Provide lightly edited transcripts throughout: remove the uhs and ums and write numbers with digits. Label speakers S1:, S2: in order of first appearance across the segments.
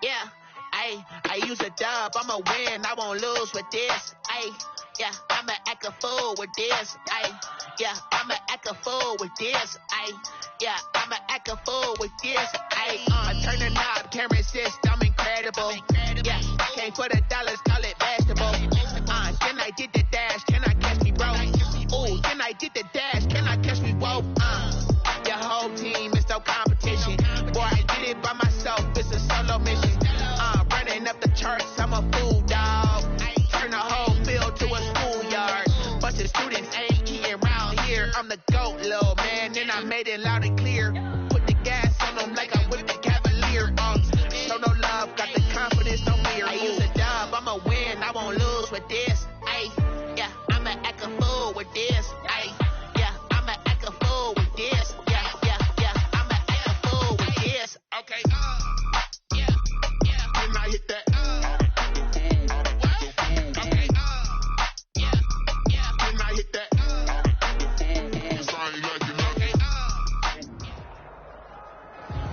S1: Yeah, I use a dub, I'ma win, I won't lose with this. Yeah, I'ma act a fool with this. Yeah, I'ma act a fool with this. Yeah, I'ma act a fool with this. I turn the knob, can't resist, I'm incredible. Yeah, came for the dollars, call it vegetable. Then I did the dash, can I catch me, bro? Ooh, then I did the dash, can I catch me, whoa? Your whole team is no competition. Boy, I did it by myself, it's a solo mission. Running up the charts, I'm a fool, dog. Turn the whole field to a schoolyard. Bunch of students ain't eating around here. I'm the GOAT, little man, and I made it loud and clear. Put the gas on them like I'm with the Cavalier. Show no love, got the confidence, no fear. I use a dub, I'ma win, I won't lose with this. Yeah, I'ma act a fool with this. Yeah, I'ma act a fool with this. Yeah, I'ma act a fool with this. Okay, yeah, when I hit that.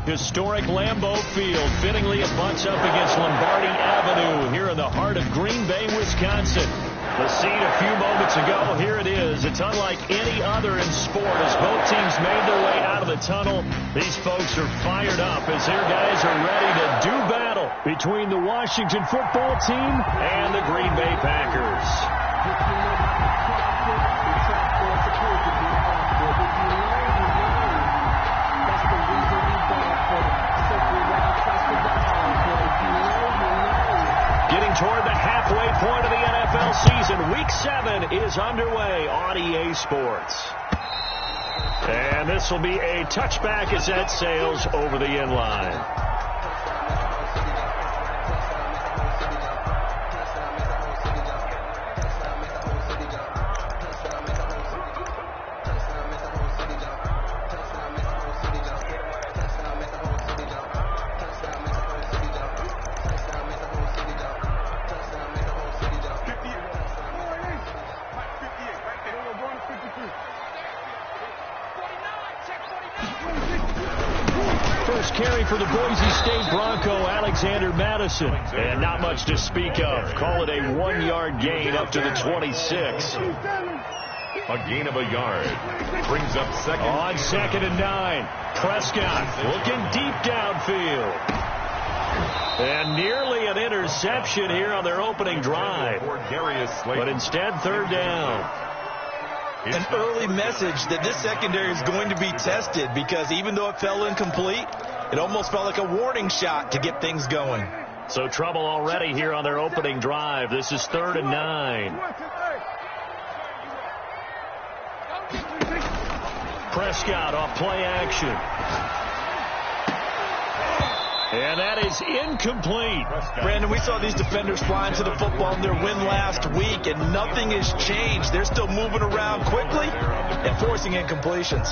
S2: Historic Lambeau Field. Fittingly, it butts up against Lombardi Avenue here in the heart of Green Bay, Wisconsin. The scene a few moments ago, here it is. It's unlike any other in sport as both teams made their way out of the tunnel. These folks are fired up as their guys are ready to do battle between the Washington football team and the Green Bay Packers. Getting toward the halfway point of the NFL season. Week 7 is underway on EA Sports. And this will be a touchback as that sails over the end line. Carry for the Boise State Bronco, Alexander Madison. And not much to speak of. Call it a 1-yard gain up to the 26.
S3: A gain of a yard. Brings up second.
S2: On 2nd and 9. Prescott looking deep downfield. And nearly an interception here on their opening drive. But instead, 3rd down.
S4: An early message that this secondary is going to be tested because even though it fell incomplete, it almost felt like a warning shot to get things going.
S2: So trouble already here on their opening drive. This is 3rd and 9. Prescott off play action. And that is incomplete.
S4: Brandon, we saw these defenders flying to the football in their win last week, and nothing has changed. They're still moving around quickly and forcing incompletions.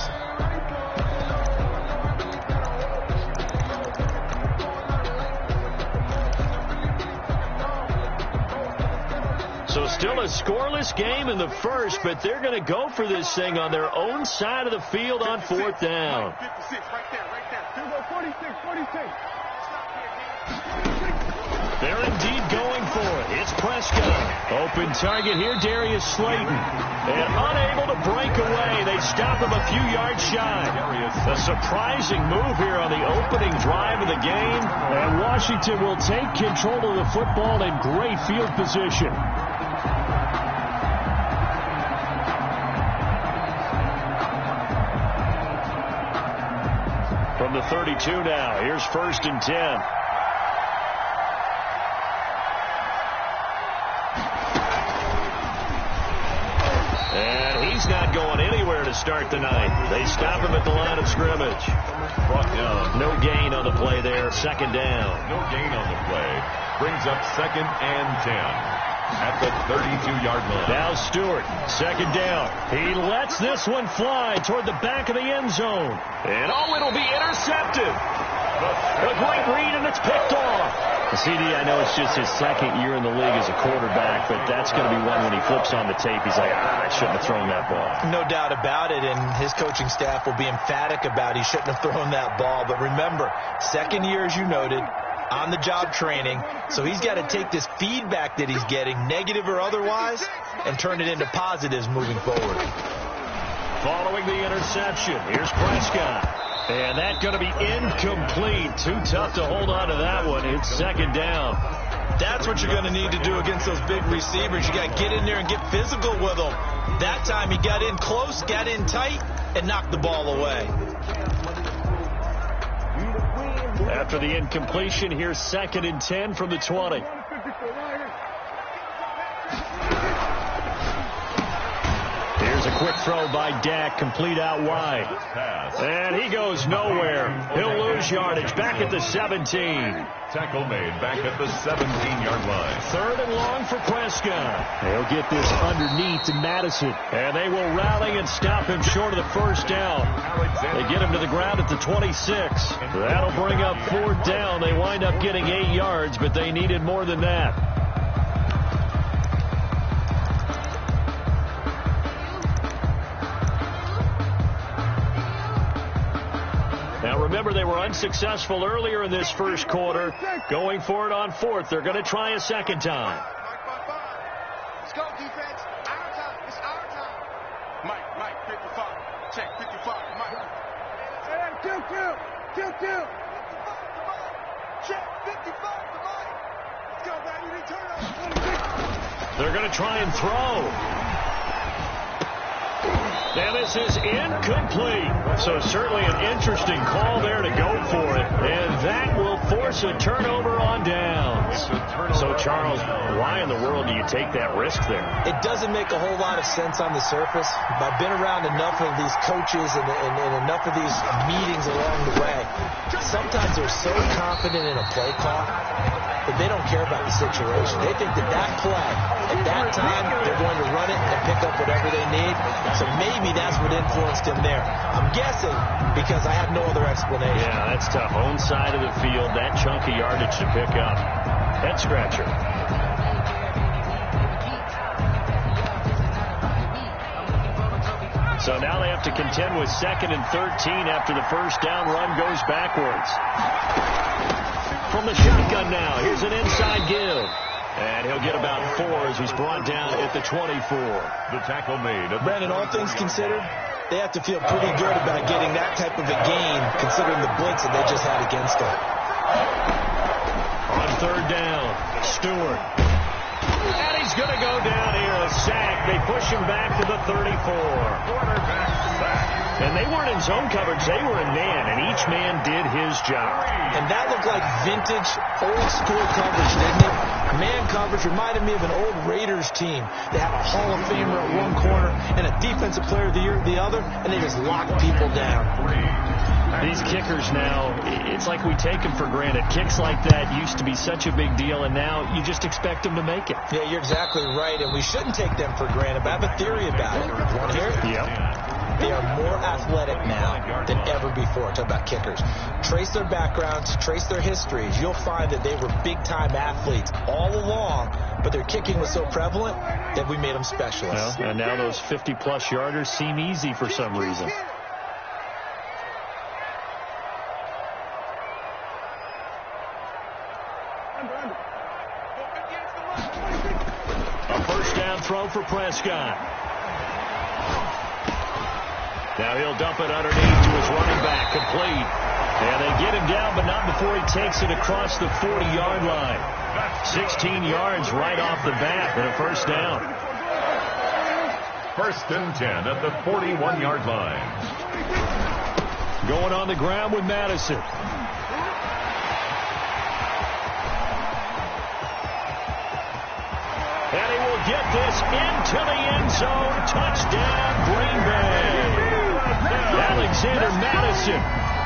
S2: So still a scoreless game in the first, but they're going to go for this thing on their own side of the field on 4th down.
S5: 56, right there. 46.
S2: They're indeed going for it. It's Prescott. Open target here, Darius Slayton. And unable to break away. They stop him a few yards shy. A surprising move here on the opening drive of the game. And Washington will take control of the football in great field position. From the 32 now, here's 1st and 10. And he's not going anywhere to start the night. They stop him at the line of scrimmage.
S3: Brought down.
S2: No gain on the play there. 2nd down.
S3: No gain on the play. Brings up 2nd and 10. At the 32-yard line.
S2: Now Stewart, 2nd down. He lets this one fly toward the back of the end zone. And it'll be intercepted. A great read, and it's picked off. CD, I know it's just his 2nd year in the league as a quarterback, but that's going to be one when he flips on the tape. He's like, I shouldn't have thrown that ball.
S4: No doubt about it, and his coaching staff will be emphatic about he shouldn't have thrown that ball. But remember, 2nd year, as you noted, on-the-job training. So he's got to take this feedback that he's getting, negative or otherwise, and turn it into positives moving forward.
S2: Following the interception, here's Prescott. And that's going to be incomplete. Too tough to hold on to that one. It's second down.
S4: That's what you're going to need to do against those big receivers. You got to get in there and get physical with them. That time he got in close, got in tight, and knocked the ball away.
S2: After the incompletion, here's 2nd and 10 from the 20. Here's a quick throw by Dak, complete out wide. And he goes nowhere. He'll lose yardage back at the 17.
S3: Tackle made back at the 17-yard line.
S2: 3rd and long for Prescott. They'll get this underneath to Madison. And they will rally and stop him short of the first down. They get him to the ground at the 26. That'll bring up 4th down. They wind up getting 8 yards, but they needed more than that. Now remember, they were unsuccessful earlier in this first quarter. Going for it on 4th. They're going to try a second time.
S5: Let's go, defense. Our time. It's our time. Mike, 55. Check, 55. Mike. Hey, kill. Check, 55 to Mike. Let's go, baby. Return us.
S2: They're going to try and throw. And this is incomplete. So certainly an interesting call there to go for it. And that will force a turnover on downs. So, Charles, why in the world do you take that risk there?
S4: It doesn't make a whole lot of sense on the surface. I've been around enough of these coaches and enough of these meetings along the way. Sometimes they're so confident in a play call that they don't care about the situation. They think that play, at that time, they're going to run it and pick up whatever they need. So maybe that's what influenced him there. I'm guessing because I have no other explanation.
S2: Yeah, that's tough. Own side of the field, that chunk of yardage to pick up. Head scratcher. So now they have to contend with 2nd and 13 after the first down run goes backwards. From the shotgun now, here's an inside give. And he'll get about 4 as he's brought down at the 24.
S3: The tackle made.
S4: Brandon, all things considered, they have to feel pretty good about getting that type of a gain, considering the blitz that they just had against them.
S2: On 3rd down, Stewart. And he's going to go down here, a sack. They push him back to the 34.
S3: Quarterback sack.
S2: And they weren't in zone coverage. They were in man, and each man did his job.
S4: And that looked like vintage, old-school coverage, didn't it? Man coverage reminded me of an old Raiders team. They had a Hall of Famer at one corner and a Defensive Player of the Year at the other, and they just locked people down.
S2: These kickers now, it's like we take them for granted. Kicks like that used to be such a big deal, and now you just expect them to make it.
S4: Yeah, you're exactly right, and we shouldn't take them for granted, but I have a theory about it. You want to hear it?
S2: Yep.
S4: They are more athletic now than ever before. Talk about kickers. Trace their backgrounds, trace their histories. You'll find that they were big-time athletes all along, but their kicking was so prevalent that we made them specialists.
S2: Well, and now those 50-plus yarders seem easy for some reason. A first down throw for Prescott. Now he'll dump it underneath to his running back, complete. And they get him down, but not before he takes it across the 40-yard line. 16 yards right off the bat and a first down.
S3: 1st and 10 at the 41-yard line.
S2: Going on the ground with Madison. And he will get this into the end zone. Touchdown, Green Bay. Alexander Madison,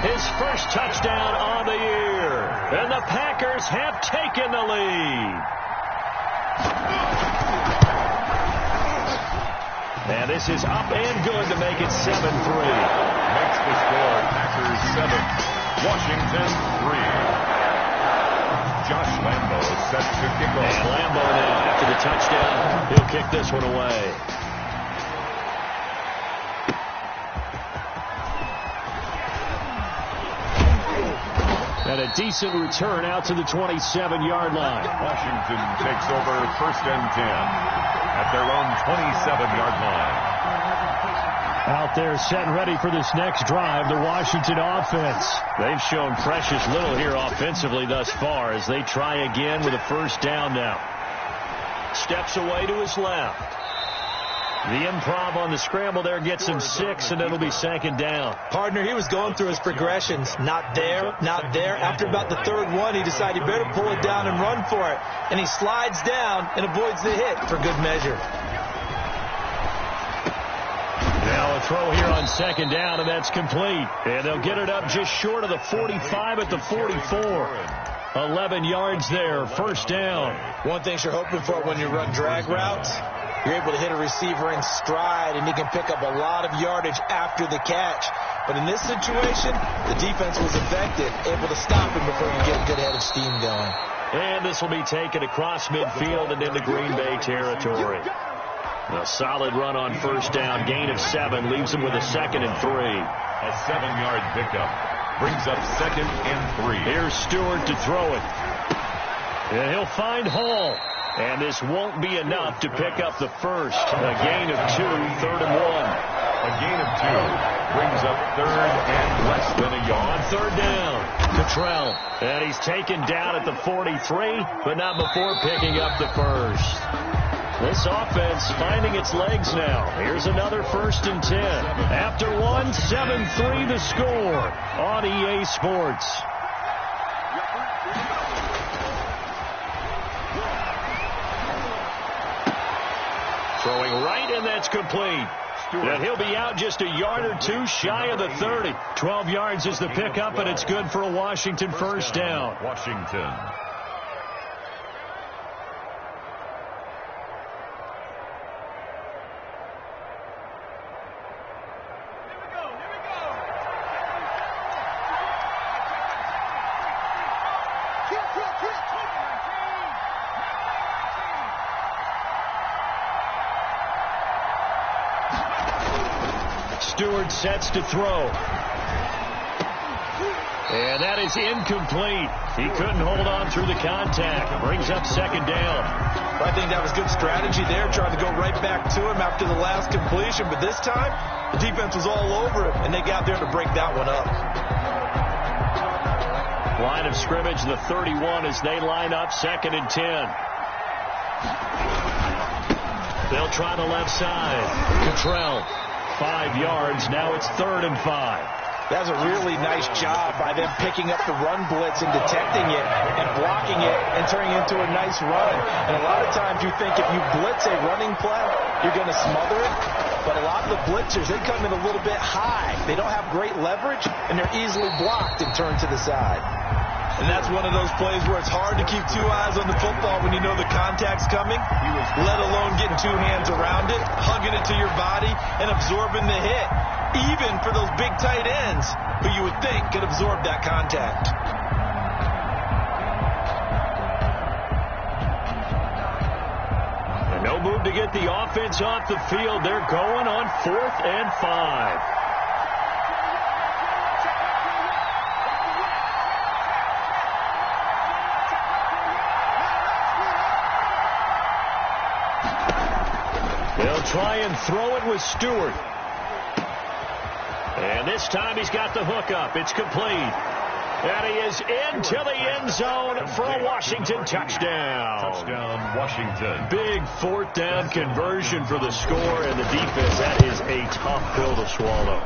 S2: his first touchdown on the year. And the Packers have taken the lead. And this is up and good to make it 7-3.
S3: Makes the score Packers 7, Washington 3. Josh Lambo set to kick off.
S2: And Lambo now, after the touchdown, he'll kick this one away. And a decent return out to the 27-yard line.
S3: Washington takes over 1st and 10 at their own 27-yard line.
S2: Out there set and ready for this next drive, the Washington offense. They've shown precious little here offensively thus far as they try again with a 1st down now. Steps away to his left. The improv on the scramble there gets him 6, and it'll be 2nd down.
S4: Partner, he was going through his progressions. Not there, not there. After about the 3rd one, he decided he better pull it down and run for it. And he slides down and avoids the hit for good measure.
S2: Now a throw here on 2nd down, and that's complete. And they'll get it up just short of the 45 at the 44. 11 yards there, 1st down.
S4: One thing you're hoping for when you run drag routes, you're able to hit a receiver in stride, and he can pick up a lot of yardage after the catch. But in this situation, the defense was effective, able to stop him before you get a good head of steam going.
S2: And this will be taken across midfield and into Green Bay territory. A solid run on 1st down, gain of 7, leaves him with a 2nd and 3.
S3: A 7-yard pickup brings up 2nd and 3.
S2: Here's Stewart to throw it. And he'll find Hall. And this won't be enough to pick up the 1st. A gain of 2, 3rd and 1.
S3: A gain of 2 brings up 3rd and less than a yard.
S2: 3rd down. Cottrell. And he's taken down at the 43, but not before picking up the 1st. This offense finding its legs now. Here's another 1st and 10. After one, 7-3 the score on EA Sports. Throwing right, and that's complete. And he'll be out just a yard or 2 shy of the 30. 12 yards is the pickup, and it's good for a Washington 1st down.
S3: Washington.
S2: Stewart sets to throw. And that is incomplete. He couldn't hold on through the contact. Brings up 2nd down.
S4: I think that was good strategy there, trying to go right back to him after the last completion. But this time, the defense was all over him, and they got there to break that one up.
S2: Line of scrimmage, the 31 as they line up 2nd and 10. They'll try the left side. Cottrell. 5 yards. Now it's 3rd and 5.
S4: That's a really nice job by them picking up the run blitz and detecting it and blocking it and turning it into a nice run. And a lot of times you think if you blitz a running play, you're going to smother it. But a lot of the blitzers, they come in a little bit high. They don't have great leverage, and they're easily blocked and turned to the side. And that's one of those plays where it's hard to keep 2 eyes on the football when you know the contact's coming, let alone getting 2 hands around it, hugging it to your body, and absorbing the hit, even for those big tight ends who you would think could absorb that contact.
S2: And no move to get the offense off the field. They're going on 4th and 5. They'll try and throw it with Stewart. And this time he's got the hook up. It's complete. And he is into the end zone for a Washington touchdown.
S3: Touchdown, Washington.
S2: Big 4th down conversion for the score, and the defense, that is a tough pill to swallow.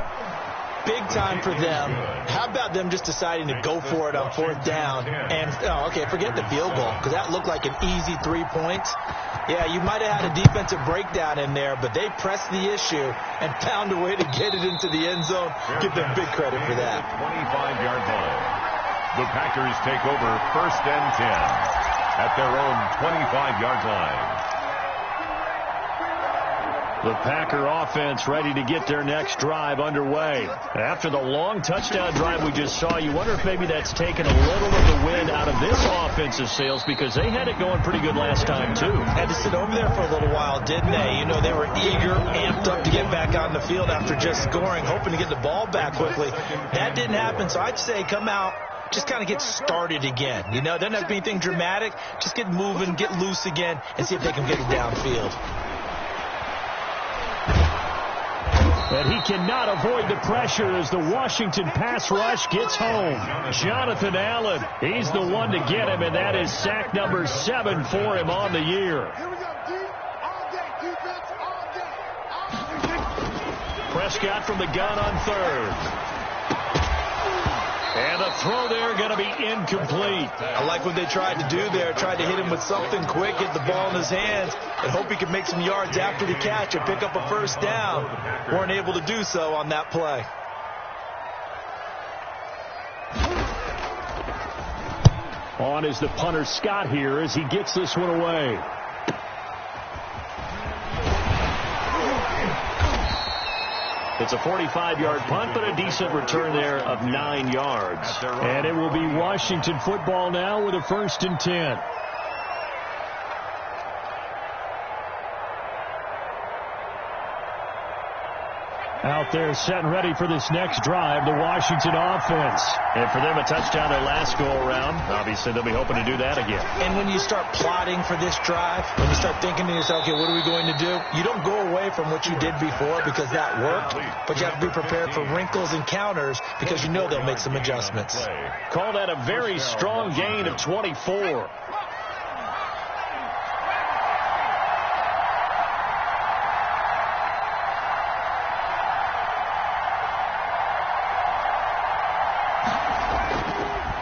S4: Big time for them. How about them just deciding to go for it on 4th down? And, forget the field goal, because that looked like an easy 3 points. Yeah, you might have had a defensive breakdown in there, but they pressed the issue and found a way to get it into the end zone. Give them big credit for that.
S3: 25-yard line. The Packers take over 1st and 10 at their own 25-yard line.
S2: The Packer offense ready to get their next drive underway. After the long touchdown drive we just saw, you wonder if maybe that's taken a little of the wind out of this offensive sails, because they had it going pretty good last time, too.
S4: Had to sit over there for a little while, didn't they? You know, they were eager, amped up to get back on the field after just scoring, hoping to get the ball back quickly. That didn't happen, so I'd say come out just kind of get started again. You know, doesn't have to be anything dramatic. Just get moving, get loose again, and see if they can get it downfield.
S2: And he cannot avoid the pressure as the Washington pass rush gets home. Jonathan Allen, he's the one to get him, and that is sack number 7 for him on the year.
S5: Here we go, D. All day, defense, all day.
S2: Prescott from the gun on third. And the throw there going to be incomplete.
S4: I like what they tried to do there. Tried to hit him with something quick, get the ball in his hands, and hope he could make some yards after the catch or pick up a first down. Weren't able to do so on that play.
S2: On is the punter Scott here as he gets this one away. It's a 45-yard punt, but a decent return there of 9 yards. And it will be Washington football now with a 1st and 10. Out there set and ready for this next drive, the Washington offense. And for them, a touchdown their last go-around. Obviously, they'll be hoping to do that again.
S4: And when you start plotting for this drive, when you start thinking to yourself, okay, what are we going to do? You don't go away from what you did before because that worked, but you have to be prepared for wrinkles and counters because you know they'll make some adjustments.
S2: Call that a very strong gain of 24.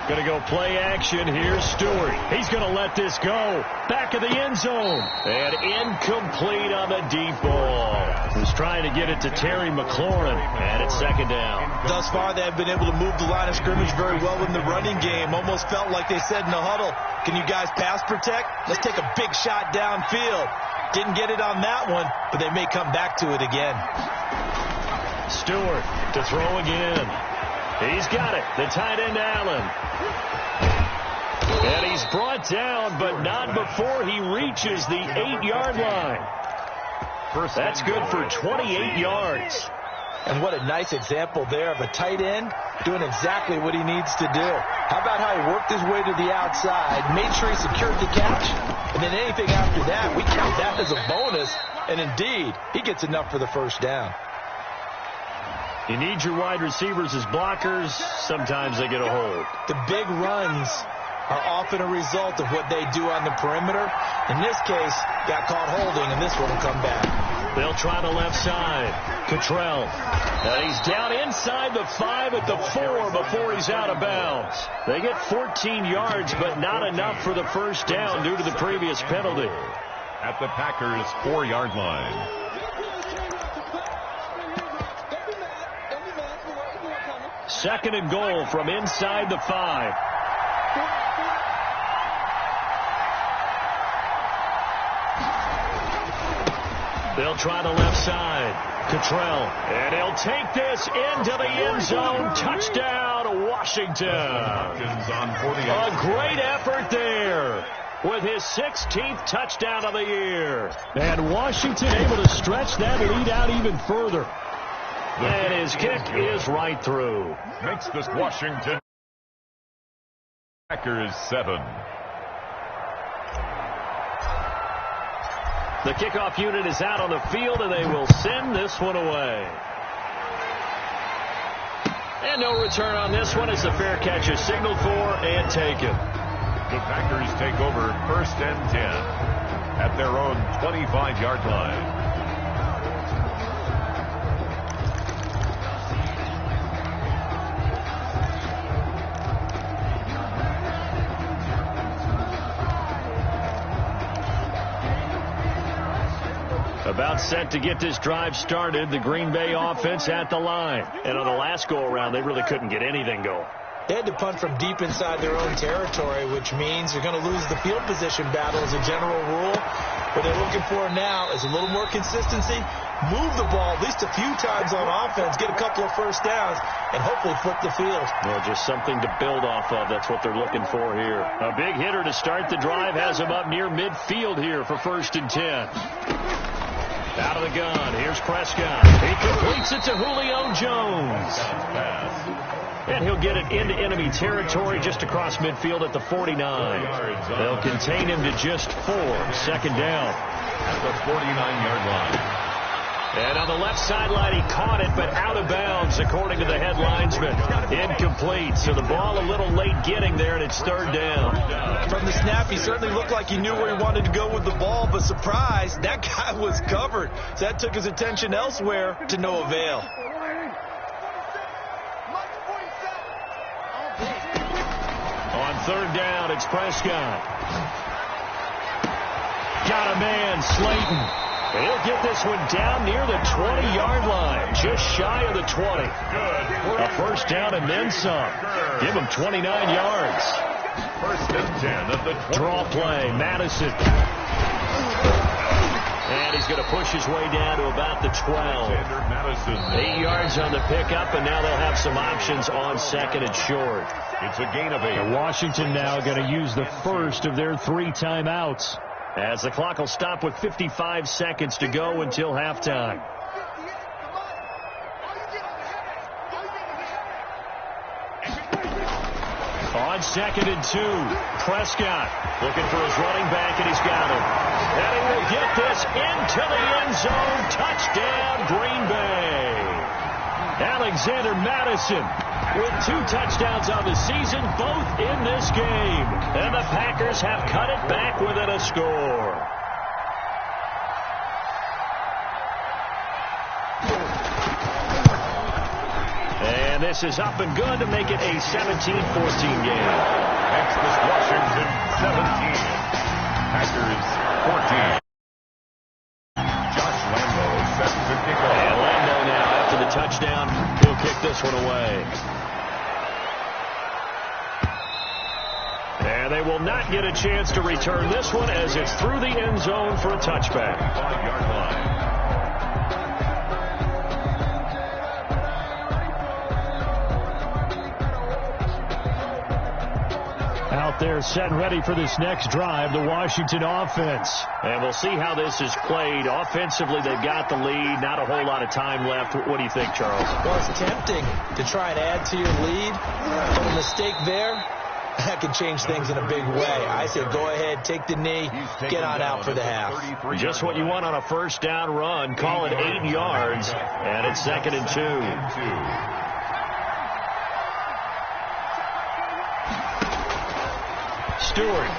S2: Going to go play action. Here's Stewart. He's going to let this go. Back of the end zone. And incomplete on the deep ball. Was trying to get it to Terry McLaurin. And it's 2nd down.
S4: Thus far, they have been able to move the line of scrimmage very well in the running game. Almost felt like they said in the huddle, can you guys pass protect? Let's take a big shot downfield. Didn't get it on that one, but they may come back to it again.
S2: Stewart to throw again. He's got it. The tight end, Allen. And he's brought down, but not before he reaches the 8-yard line. That's good for 28 yards.
S4: And what a nice example there of a tight end doing exactly what he needs to do. How about how he worked his way to the outside, made sure he secured the catch, and then anything after that, we count that as a bonus. And indeed, he gets enough for the first down.
S2: You need your wide receivers as blockers. Sometimes they get a hold.
S4: The big runs are often a result of what they do on the perimeter. In this case, got caught holding, and this one will come back.
S2: They'll try the left side. Cottrell. And he's down inside the 5 at the 4 before he's out of bounds. They get 14 yards, but not enough for the first down due to the previous penalty.
S3: At the Packers' 4-yard line.
S2: 2nd and goal from inside the 5. They'll try the left side. Cottrell. And he'll take this into the end zone. Touchdown, Washington. A great effort there with his 16th touchdown of the year. And Washington able to stretch that lead out even further. And his kick is right through.
S3: Makes this Washington Packers 7.
S2: The kickoff unit is out on the field, and they will send this one away. And no return on this one as the fair catch is signaled for and taken.
S3: The Packers take over 1st and 10 at their own 25-yard line.
S2: About set to get this drive started, the Green Bay offense at the line. And on the last go-around, they really couldn't get anything going.
S4: They had to punt from deep inside their own territory, which means they're going to lose the field position battle as a general rule. What they're looking for now is a little more consistency, move the ball at least a few times on offense, get a couple of first downs, and hopefully flip the field.
S2: Well, just something to build off of. That's what they're looking for here. A big hitter to start the drive has him up near midfield here for 1st and 10. Out of the gun. Here's Prescott. He completes it to Julio Jones. And he'll get it into enemy territory just across midfield at the 49. They'll contain him to just 4. Second down.
S3: At the 49-yard line.
S2: And on the left sideline, he caught it, but out of bounds, according to the head linesman. Incomplete, so the ball a little late getting there, and it's third down.
S4: From the snap, he certainly looked like he knew where he wanted to go with the ball, but surprise, that guy was covered. So that took his attention elsewhere to no avail.
S2: On third down, it's Prescott. Got a man, Slayton. He'll get this one down near the 20-yard line, just shy of the 20. A first down and then some. Give him 29 yards.
S3: First and 10 at the 20.
S2: Draw play, Madison. And he's going to push his way down to about the 12. 8 yards on the pickup, and now they'll have some options on second and short.
S3: It's a gain of 8.
S2: And Washington now going to use the first of their 3 timeouts, as the clock will stop with 55 seconds to go until halftime. On second and 2, Prescott looking for his running back, and he's got him. And he will get this into the end zone. Touchdown, Green Bay. Alexander Madison with 2 touchdowns on the season, both in this game. And the Packers have cut it back within a score. And this is up and good to make it a 17-14 game.
S3: Next is Washington 17. Packers 14. Josh Lambo set to kick off.
S2: And Lambo now, after the touchdown, he'll kick this one away. And they will not get a chance to return this one, as it's through the end zone for a touchback.
S3: 5-yard line.
S2: Out there set and ready for this next drive, the Washington offense. And we'll see how this is played. Offensively, they've got the lead. Not a whole lot of time left. What do you think, Charles?
S4: Well, it's tempting to try and add to your lead, but a mistake there, that can change things in a big way. I say go ahead, take the knee, get on out for the half.
S2: Just what you want on a first down run. Call it 8 yards, and it's second and 2. Stewart.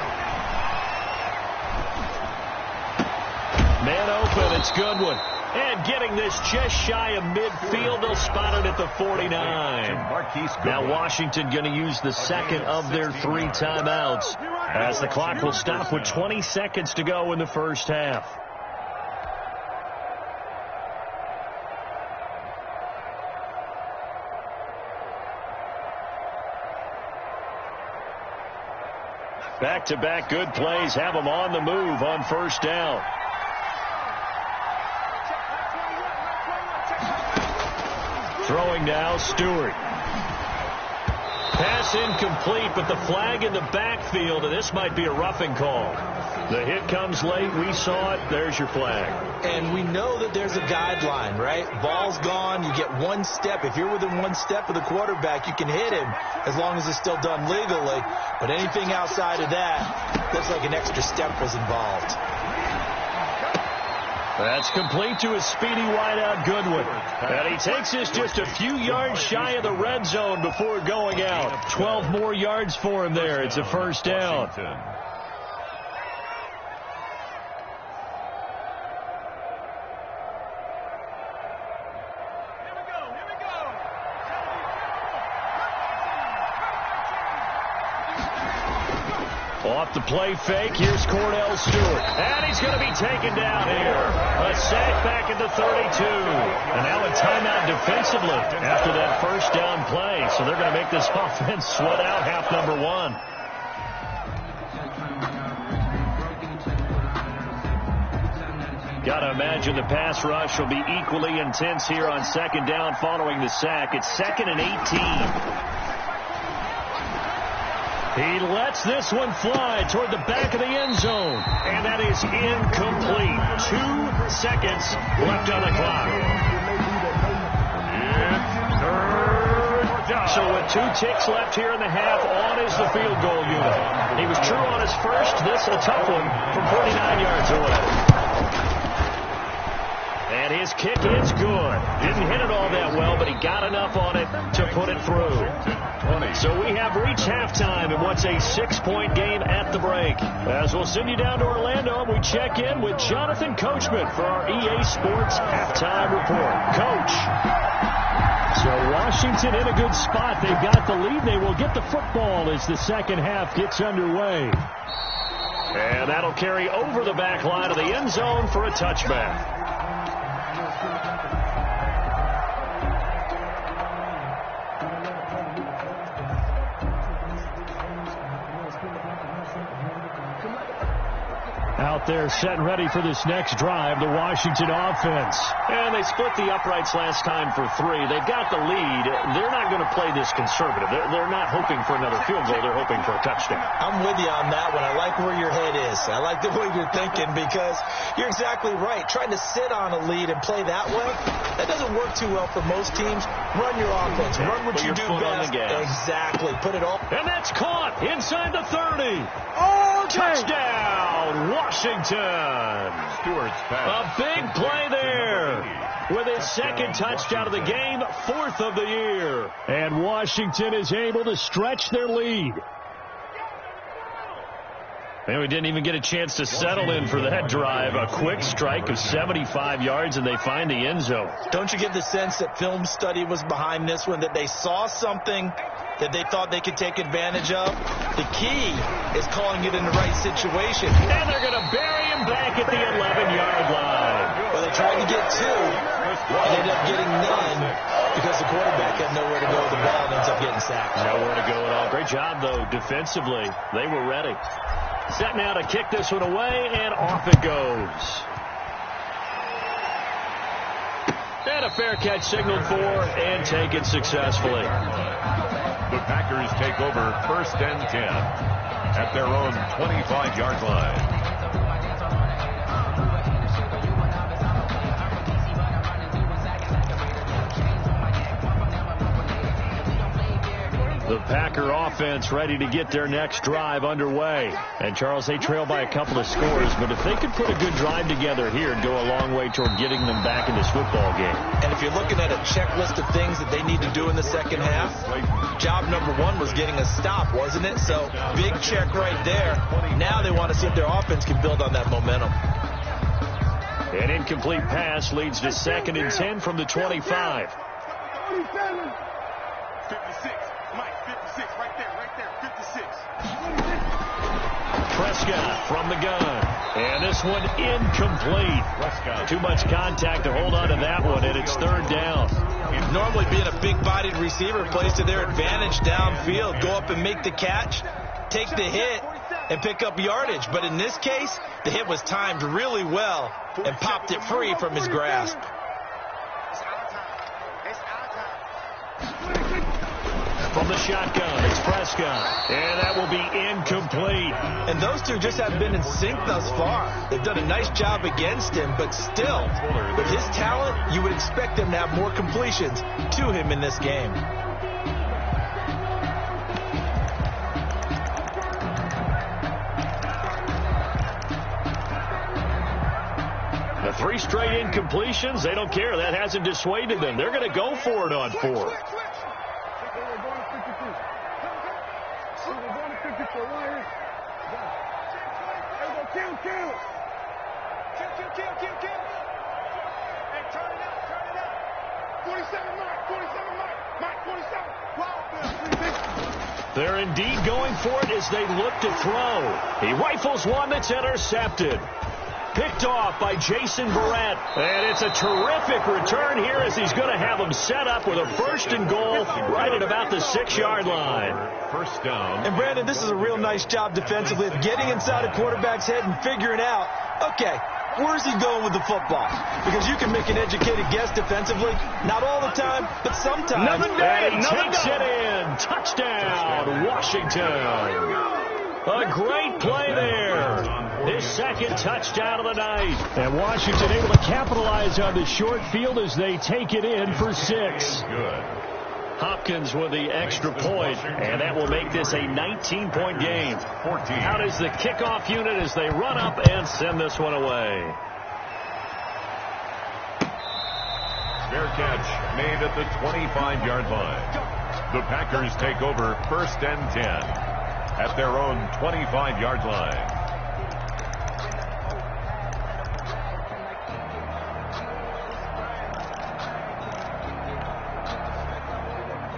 S2: Man open, it's Goodwin. And getting this just shy of midfield, they'll spot it at the 49. Now Washington going to use the second of their 3 timeouts, as the clock will stop with 20 seconds to go in the first half. Back-to-back good plays have them on the move on first down. Throwing now, Stewart. Pass incomplete, but the flag in the backfield, and this might be a roughing call. The hit comes late. We saw it. There's your flag.
S4: And we know that there's a guideline, right? Ball's gone. You get 1 step. If you're within 1 step of the quarterback, you can hit him as long as it's still done legally. But anything outside of that, looks like an extra step was involved.
S2: That's complete to a speedy wideout, Goodwin. And he takes this just a few yards shy of the red zone before going out. 12 more yards for him there. It's a first down. Off the play fake, here's Cordell Stewart. And he's going to be taken down here. A sack back at the 32. And now a timeout defensively after that first down play. So they're going to make this offense sweat out half number 1. Got to imagine the pass rush will be equally intense here on second down following the sack. It's 2nd and 18. He lets this one fly toward the back of the end zone. And that is incomplete. 2 seconds left on the clock. So So with 2 ticks left here in the half, on is the field goal unit. He was true on his first. This a tough one from 49 yards away. And his kick is good. Didn't hit it all that well, but he got enough on it to put it through. So we have reached halftime in what's a 6-point game at the break. As we'll send you down to Orlando, we check in with Jonathan Coachman for our EA Sports Halftime Report. Coach. So Washington in a good spot. They've got the lead. They will get the football as the second half gets underway. And that'll carry over the back line of the end zone for a touchback. Out there set and ready for this next drive, the Washington offense. And they split the uprights last time for 3. They've got the lead. They're not going to play this conservative. They're not hoping for another field goal. They're hoping for a touchdown.
S4: I'm with you on that one. I like where your head is. I like the way you're thinking because you're exactly right. Trying to sit on a lead and play that way, that doesn't work too well for most teams. Run your offense. Run what you do best. Exactly. Put it all.
S2: And that's caught inside the 30. Touchdown, Washington.
S3: Stewart's pass.
S2: A big play there. With his second touchdown of the game, 4th of the year. And Washington is able to stretch their lead. And we didn't even get a chance to settle in for that drive. A quick strike of 75 yards, and they find the end zone.
S4: Don't you get the sense that film study was behind this one, that they saw something that they thought they could take advantage of? The key is calling it in the right situation.
S2: And they're going to bury him back at the 11-yard line.
S4: Well, they tried to get 2 and ended up getting none because the quarterback had nowhere to go with the ball and ends up getting sacked.
S2: Nowhere to go at all. Great job, though, defensively. They were ready. Set now to kick this one away, and off it goes. And a fair catch signaled for and taken successfully.
S3: The Packers take over 1st and 10 at their own 25-yard line.
S2: The Packer offense ready to get their next drive underway. And, Charles, they trail by a couple of scores, but if they could put a good drive together here, it'd go a long way toward getting them back in this football game.
S4: And if you're looking at a checklist of things that they need to do in the second half, job number 1 was getting a stop, wasn't it? So, big check right there. Now they want to see if their offense can build on that momentum.
S2: An incomplete pass leads to 2nd and 10 from the 25.
S5: 56. Mike, 56. Right there. 56.
S2: Prescott from the gun. And this one incomplete. Too much contact to hold on to that one, and it's 3rd down.
S4: Normally being a big-bodied receiver plays to their advantage downfield. Go up and make the catch, take the hit, and pick up yardage. But in this case, the hit was timed really well and popped it free from his grasp.
S2: From the shotgun, it's Prescott. And that will be incomplete.
S4: And those two just have been in sync thus far. They've done a nice job against him, but still, with his talent, you would expect them to have more completions to him in this game.
S2: The 3 straight incompletions, they don't care. That hasn't dissuaded them. They're going to go for it on 4. They're indeed going for it as they look to throw. He rifles one that's intercepted. Picked off by Jason Barrett. And it's a terrific return here as he's going to have them set up with a 1st and goal right at about the 6-yard line.
S3: 1st down.
S4: And, Brandon, this is a real nice job defensively of getting inside a quarterback's head and figuring out, okay, where's he going with the football? Because you can make an educated guess defensively. Not all the time, but sometimes.
S2: And he takes it in. Touchdown, Washington. A great play there. His 2nd touchdown of the night. And Washington able to capitalize on the short field as they take it in for 6.
S3: Good.
S2: Hopkins with the extra point, and that will make this a 19-point game. Out is the kickoff unit as they run up and send this one away.
S3: Fair catch made at the 25-yard line. The Packers take over 1st and 10 at their own 25-yard line.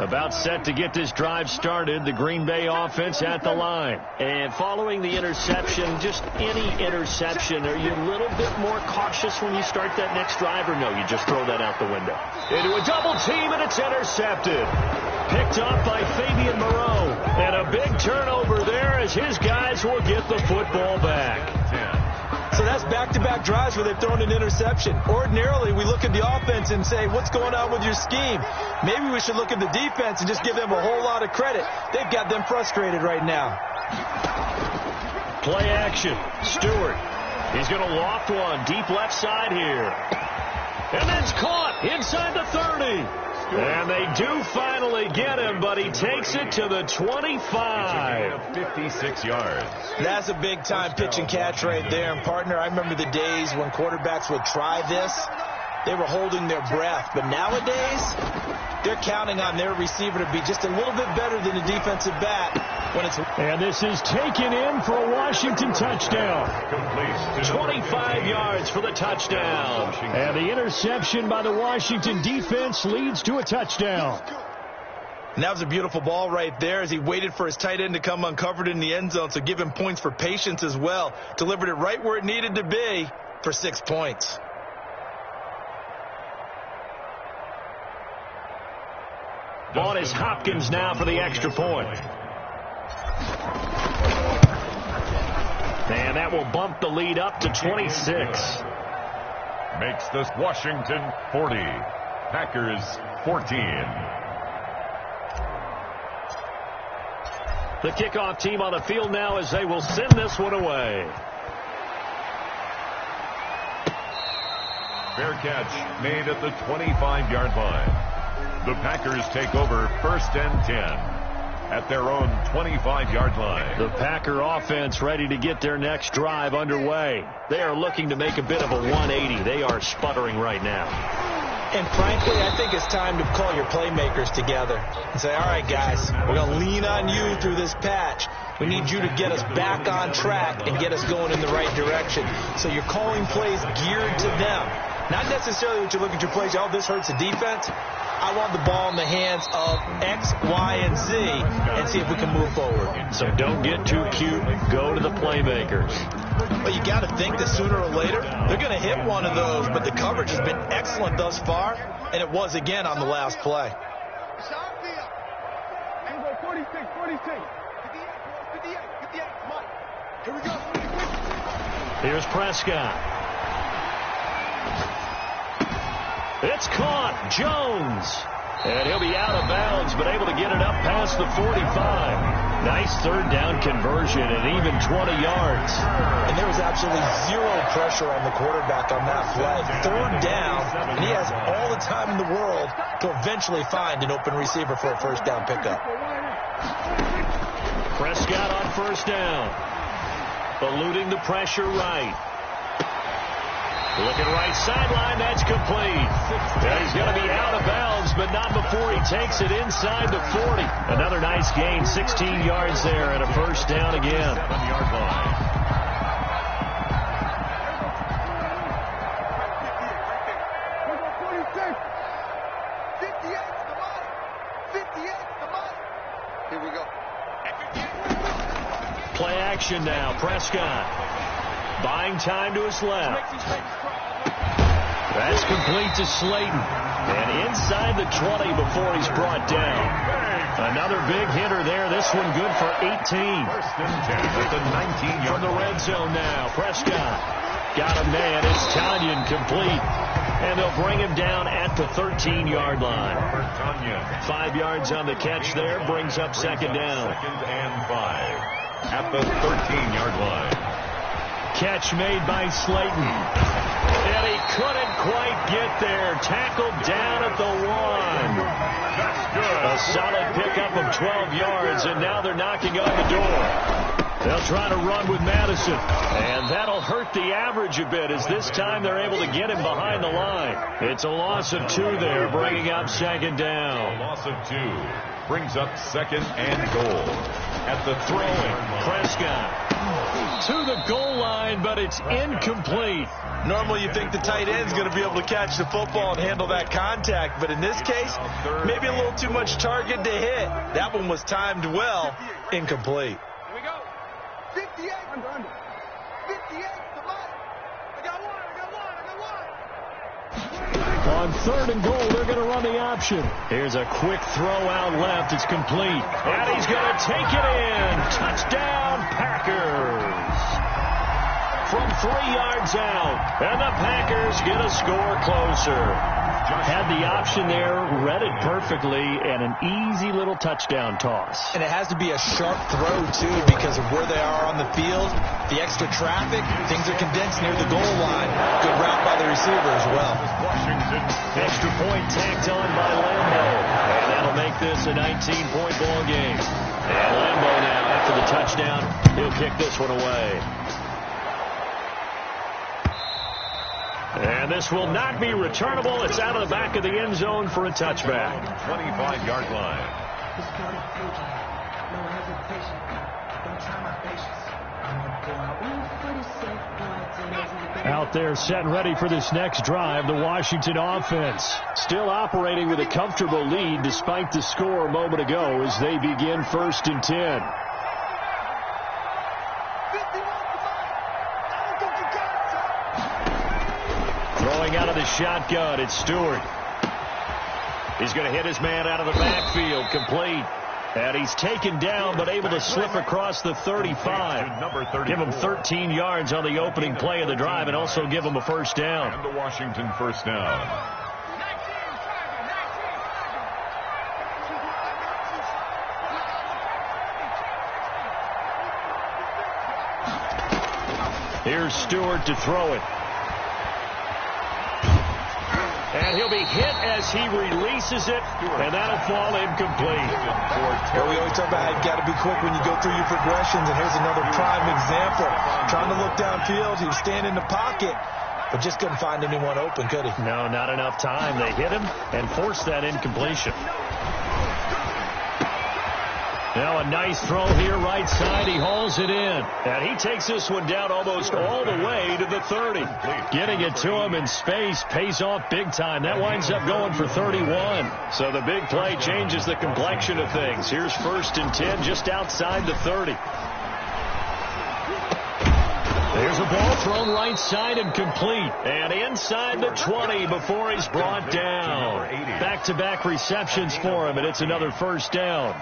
S2: About set to get this drive started, the Green Bay offense at the line. And following the interception, just any interception, are you a little bit more cautious when you start that next drive, or no, you just throw that out the window? Into a double team, and it's intercepted. Picked up by Fabian Moreau. And a big turnover there as his guys will get the football back.
S4: So that's back-to-back drives where they've thrown an interception. Ordinarily, we look at the offense and say, what's going on with your scheme? Maybe we should look at the defense and just give them a whole lot of credit. They've got them frustrated right now.
S2: Play action. Stewart. He's going to loft one deep left side here. And that's caught inside the 30. And they do finally get him, but he takes it to the 25.
S3: 56 yards.
S4: That's a big-time pitch and catch right there. And, partner, I remember the days when quarterbacks would try this. They were holding their breath. But nowadays, they're counting on their receiver to be just a little bit better than the defensive back.
S2: And this is taken in for a Washington touchdown. 25 yards for the touchdown. And the interception by the Washington defense leads to a touchdown.
S4: And that was a beautiful ball right there as he waited for his tight end to come uncovered in the end zone. So give him points for patience as well. Delivered it right where it needed to be for 6 points.
S2: On is Hopkins now for the extra point. And that will bump the lead up to 26.
S3: Makes this Washington 40. Packers 14.
S2: The kickoff team on the field now as they will send this one away.
S3: Fair catch made at the 25-yard line. The Packers take over 1st and 10 at their own 25-yard line.
S2: The Packer offense ready to get their next drive underway. They are looking to make a bit of a 180. They are sputtering right now.
S4: And frankly, I think it's time to call your playmakers together and say, all right, guys, we're going to lean on you through this patch. We need you to get us back on track and get us going in the right direction. So you're calling plays geared to them. Not necessarily what you look at your plays, oh, this hurts the defense. I want the ball in the hands of X, Y, and Z and see if we can move forward.
S2: So don't get too cute. Go to the playmakers.
S4: But you got to think that sooner or later they're going to hit one of those. But the coverage has been excellent thus far, and it was again on the last play.
S5: Angle 46, 46. 58, 58. Come on. Here we go.
S2: Here's Prescott. It's caught. Jones. And he'll be out of bounds, but able to get it up past the 45. Nice third down conversion and even 20 yards.
S4: And there was absolutely zero pressure on the quarterback on that play. Third down, and he has all the time in the world to eventually find an open receiver for a first down pickup.
S2: Prescott on first down. Eluding the pressure right. Looking right sideline, that's complete. And he's going to be out of bounds, but not before he takes it inside the 40. Another nice gain, 16 yards there and a first down again.
S3: 7-yard line.
S5: Here we go.
S2: Play action now, Prescott. Buying time to his left. That's complete to Slayton. And inside the 20 before he's brought down. Another big hitter there. This one good for 18.
S3: 1st and 10 at the 19-yard
S2: From the red zone now. Prescott got a man. It's Tanyan complete. And they'll bring him down at the 13-yard line. 5 yards on the catch there. Brings up second down.
S3: 2nd and 5 at the 13-yard line.
S2: Catch made by Slayton. And he couldn't quite get there. Tackled down at the 1.
S3: That's good.
S2: A solid pickup of 12 yards, and now they're knocking on the door. They'll try to run with Madison, and that'll hurt the average a bit as this time they're able to get him behind the line. It's a loss of 2 there, bringing up second down.
S3: A loss of 2 brings up second and goal. At the
S2: Throwing, Prescott to the goal line, but it's incomplete.
S4: Normally you think the tight end's going to be able to catch the football and handle that contact, but in this case, maybe a little too much target to hit. That one was timed well, incomplete.
S5: 58. Under. 58. Come on. I got one.
S2: On third and goal, they're going to run the option. Here's a quick throw out left. It's complete. And he's going to take it in. Touchdown, Packers. From 3 yards out. And the Packers get a score closer. Had the option there, read it perfectly, and an easy little touchdown toss.
S4: And it has to be a sharp throw, too, because of where they are on the field, the extra traffic, things are condensed near the goal line. Good route by the receiver as well.
S3: Washington.
S2: Extra point tacked on by Lambo. And that'll make this a 19-point ball game. And Lambo now, after the touchdown, he'll kick this one away. And this will not be returnable. It's out of the back of the end zone for a touchback.
S3: 25-yard line.
S2: Out there set and ready for this next drive, the Washington offense. Still operating with a comfortable lead despite the score a moment ago as they begin 1st and 10. Out of the shotgun, it's Stewart. He's going to hit his man out of the backfield, complete. And he's taken down, but able to slip across the 35. Give him 13 yards on the opening play of the drive and also give him a first down.
S3: And the Washington first down.
S2: Here's Stewart to throw it. And he'll be hit as he releases it, and that'll fall incomplete.
S4: Well, we always talk about how you got to be quick when you go through your progressions, and here's another prime example. Trying to look downfield, he was standing in the pocket, but just couldn't find anyone open, could he?
S2: No, not enough time. They hit him and forced that incompletion. Now a nice throw here right side. He hauls it in. And he takes this one down almost all the way to the 30. Getting it to him in space pays off big time. That winds up going for 31. So the big play changes the complexion of things. Here's 1st and 10 just outside the 30. There's a ball thrown right side and complete. And inside the 20 before he's brought down. Back-to-back receptions for him, and it's another first down.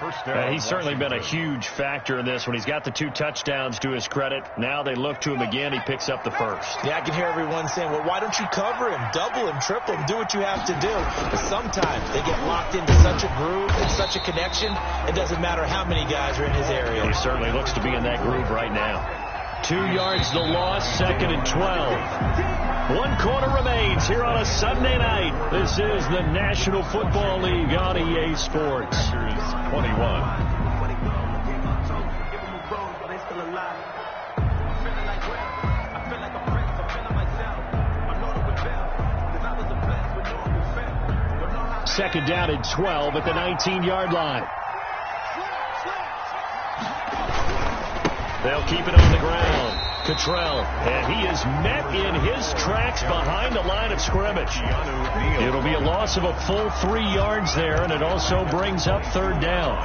S2: He's certainly been a huge factor in this when he's got the 2 touchdowns to his credit. Now they look to him again. He picks up the first.
S4: Yeah, I can hear everyone saying, well, why don't you cover him, double him, triple him, do what you have to do. But sometimes they get locked into such a groove and such a connection, it doesn't matter how many guys are in his area.
S2: He certainly looks to be in that groove right now. 2 yards the loss, 2nd and 12. 1 quarter remains here on a Sunday night. This is the National Football League on EA Sports.
S3: Packers 21.
S2: Second down and 12 at the 19-yard line. They'll keep it on the ground. Cottrell, and he is met in his tracks behind the line of scrimmage. It'll be a loss of a full 3 yards there, and it also brings up 3rd down.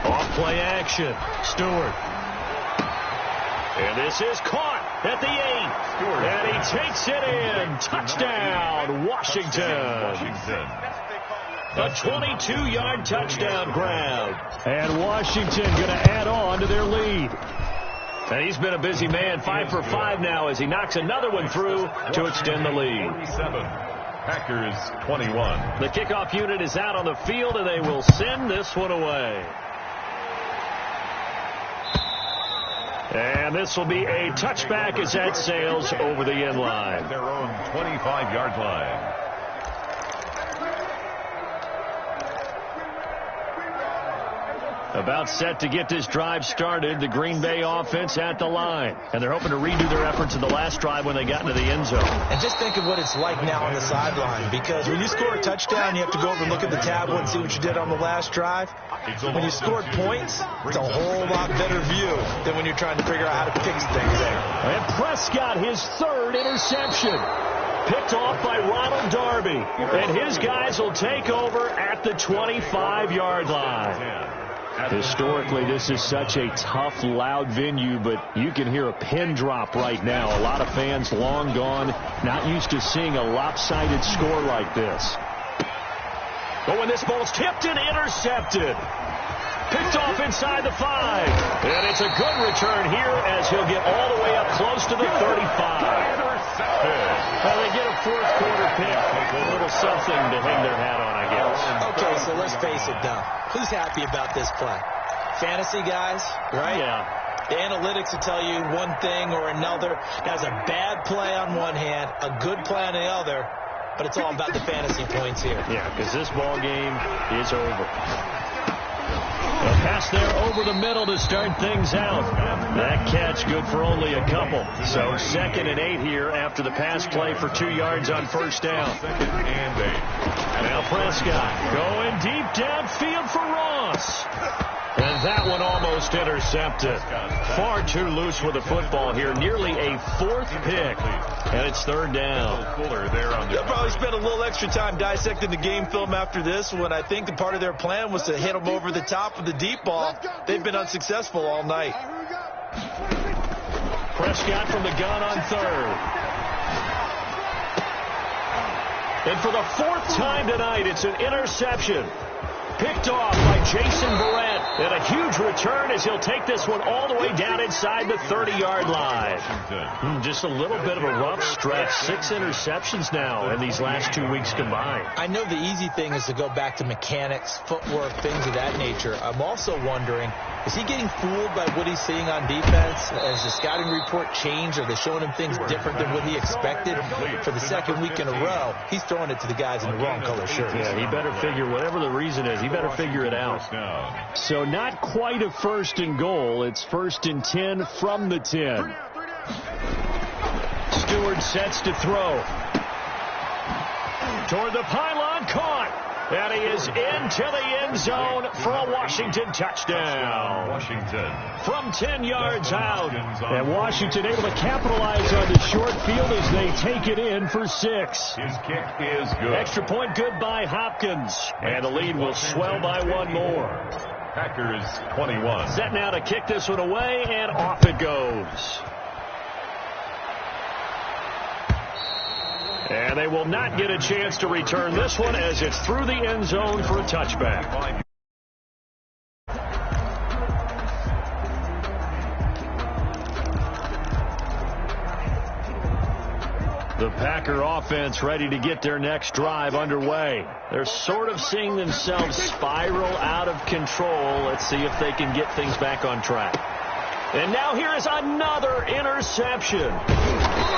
S2: Off play action. Stewart. And this is caught at the 8. And he takes it in. Touchdown, Washington. A 22-yard touchdown grab. And Washington going to add on to their lead. And he's been a busy man, 5 for 5 now as he knocks another one through to extend the lead.
S3: Packers 21.
S2: The kickoff unit is out on the field, and they will send this one away. And this will be a touchback as that sails over the end line.
S3: Their own 25-yard line.
S2: About set to get this drive started, the Green Bay offense at the line. And they're hoping to redo their efforts in the last drive when they got into the end zone.
S4: And just think of what it's like now on the sideline, because when you score a touchdown, you have to go over and look at the tablet and see what you did on the last drive. When you scored points, it's a whole lot better view than when you're trying to figure out how to fix things there.
S2: And Prescott, his third interception. Picked off by Ronald Darby. And his guys will take over at the 25-yard line. Historically, this is such a tough, loud venue, but you can hear a pin drop right now. A lot of fans long gone, not used to seeing a lopsided score like this. But when this ball's tipped and intercepted, picked off inside the 5. And it's a good return here as he'll get all the way up close to the 35. Well, they get a fourth quarter pick. A little something to hang their hat on, I guess.
S4: Okay, so let's face it now. Who's happy about this play? Fantasy guys, right?
S2: Yeah.
S4: The analytics will tell you one thing or another. That's a bad play on one hand, a good play on the other, but it's all about the fantasy points here.
S2: Yeah, because this ball game is over. A pass there over the middle to start things out. That catch good for only a couple. So 2nd and 8 here after the pass play for 2 yards on first down. Now Prescott going deep downfield for Ross. And that one almost intercepted. Far too loose with the football here. Nearly a 4th pick. And it's 3rd down.
S4: They'll probably spend a little extra time dissecting the game film after this one. I think the part of their plan was to hit them over the top of the deep ball. They've been unsuccessful all night.
S2: Prescott from the gun on 3rd. And for the 4th time tonight, it's an interception. Picked off by Jason Verrett. And a huge return as he'll take this one all the way down inside the 30-yard line. Just a little bit of a rough stretch. 6 interceptions now in these last 2 weeks combined.
S4: I know the easy thing is to go back to mechanics, footwork, things of that nature. I'm also wondering, is he getting fooled by what he's seeing on defense? Has the scouting report changed? Are they showing him things different than what he expected? For the 2nd week in a row, he's throwing it to the guys in the wrong color shirts.
S2: Yeah, he better figure, whatever the reason is, he better figure it out. So not quite a 1st and goal. It's 1st and 10 from the 10. Stewart sets to throw. Toward the pylon, caught. And he is into the end zone for a Washington touchdown.
S3: Washington.
S2: From 10 yards out. And Washington able to capitalize on the short field as they take it in for 6.
S3: His kick is good.
S2: Extra point good by Hopkins. And the lead will swell by 1 more.
S3: Packers 21.
S2: Set now to kick this one away, and off it goes. And they will not get a chance to return this one as it's through the end zone for a touchback. The Packer offense ready to get their next drive underway. They're sort of seeing themselves spiral out of control. Let's see if they can get things back on track. And now here is another interception.